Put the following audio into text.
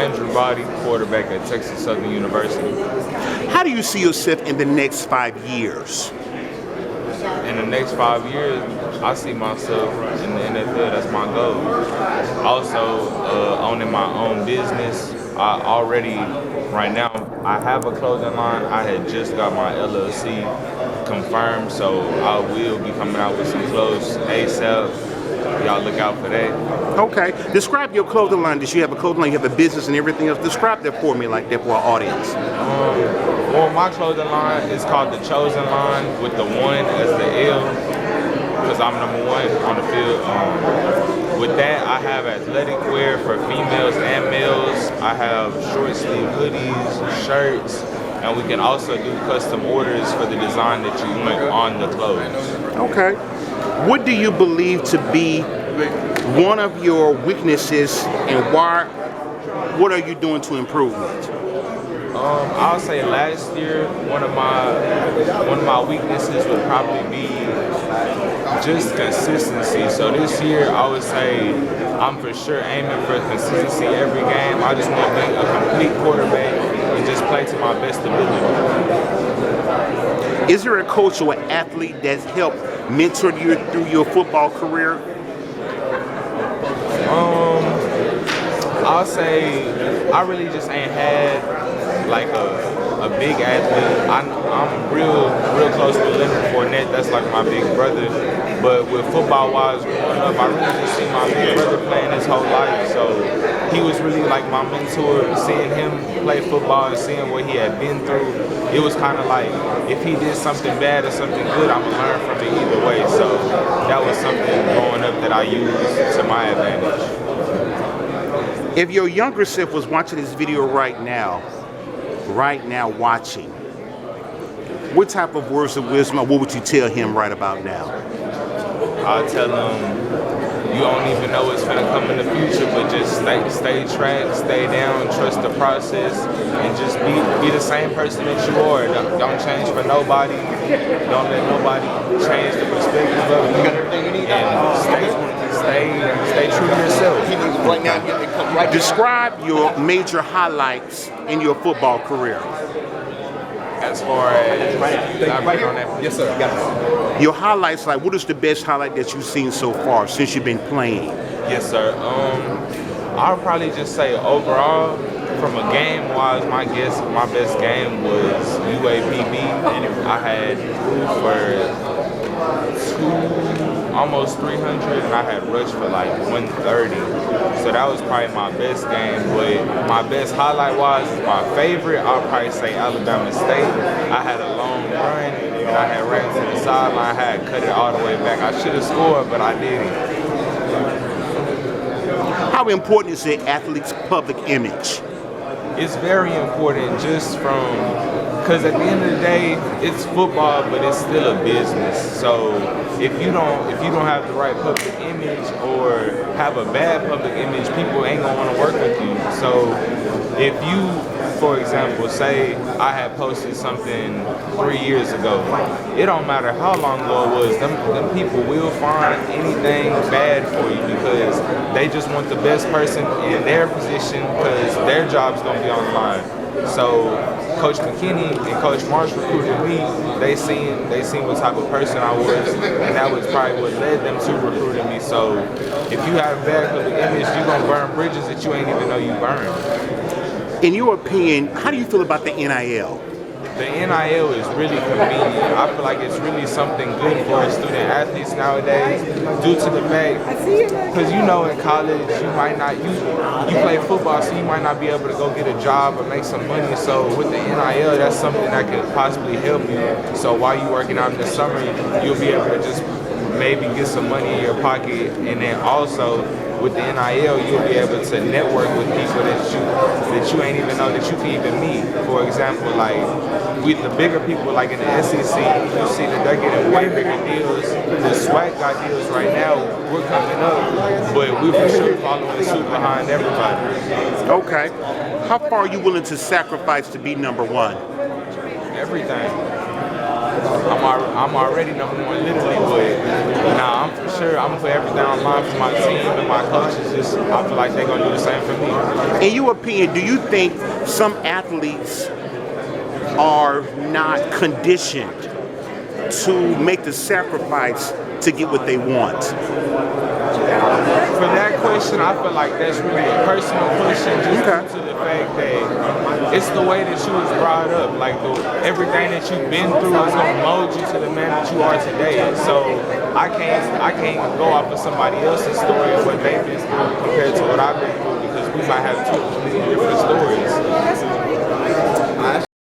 Andrew Body, quarterback at Texas Southern University. How do you see yourself in the next 5 years? In the next 5 years, I see myself in the NFL. That's my goal. Also, owning my own business. Right now, I have a clothing line. I had just got my LLC confirmed, so I will be coming out with some clothes ASAP. Y'all look out for that. Okay. Describe your clothing line. Does you have a clothing line? You have a business and everything else? Describe that for me like that for our audience. Well, my clothing line is called The Chosen Line with the 1 as the L because I'm number 1 on the field. With that, I have athletic wear for females and males. I have short sleeve hoodies, shirts, and we can also do custom orders for the design that you want on the clothes. Okay. What do you believe to be one of your weaknesses, and what are you doing to improve it? I'll say last year one of my weaknesses would probably be just consistency. So this year I would say I'm for sure aiming for consistency every game. I just want to be a complete quarterback and just play to my best ability. Is there a coach or an athlete that's helped mentor you through your football career? I'll say I really just ain't had like a big athlete. I'm real close to Leonard Fournette. That's like my big brother. But with football wise growing up, I really just seen my big brother playing his whole life. So he was really like my mentor. Seeing him play football and seeing what he had been through, it was kind of like if he did something bad or something good, I'm gonna learn from it either way. So that was something growing up that I used to my advantage. If your younger self was watching this video right now watching, what type of words of wisdom or what would you tell him right about now? I'll tell him you don't even know what's gonna come in the future, but just stay tracked, stay down, trust the process, and just be the same person that you are. Don't change for nobody. Don't let nobody change the perspective of you. And stay true to yourself. Describe your major highlights in your football career. As far as yes, sir. Your highlights, like what is the best highlight that you've seen so far since you've been playing? Yes, sir. I'll probably just say overall, from a game wise, my best game was UAPB. I had almost 300, and I had rushed for like 130. So that was probably my best game. But my best highlight-wise, my favorite, I'll probably say Alabama State. I had a long run, and I had ran to the sideline. I had cut it all the way back. I should have scored, but I didn't. How important is the athlete's public image? It's very important because at the end of the day, it's football, but it's still a business. So if you don't have the right public image or have a bad public image, people ain't gonna want to work with you. So if you, for example, say I had posted something 3 years ago, it don't matter how long ago it was, them people will find anything bad for you because they just want the best person in their position because their job's gonna be on the line. So Coach McKinney and Coach Marsh recruited me. They seen what type of person I was, and that was probably what led them to recruiting me. So if you have a bad public image, you're gonna burn bridges that you ain't even know you burned. In your opinion, how do you feel about the NIL? The NIL is really convenient. I feel like it's really something good for student athletes nowadays due to the fact, because you know in college you might not, you play football so you might not be able to go get a job or make some money. So with the NIL, that's something that could possibly help you. So while you're working out in the summer, you'll be able to just maybe get some money in your pocket, and then also with the NIL, you'll be able to network with people that you ain't even know that you can even meet. For example, like with the bigger people, like in the SEC, you see that they're getting way bigger deals. The SWAC got deals right now. We're coming up, but we're for sure following suit behind everybody. Okay. How far are you willing to sacrifice to be number one? Everything. I'm already number one literally, but nah, I'm for sure I'm gonna put everything on line for my team and my coaches. Just I feel like they're gonna do the same for me. In your opinion, do you think some athletes are not conditioned to make the sacrifice to get what they want? For that question, I feel like that's really a personal question, just due to the fact that it's the way that you was brought up. Like everything that you've been through is gonna mold you to the man that you are today. And so I can't go off of somebody else's story of what they've been through compared to what I've been through, because we might have two completely different stories.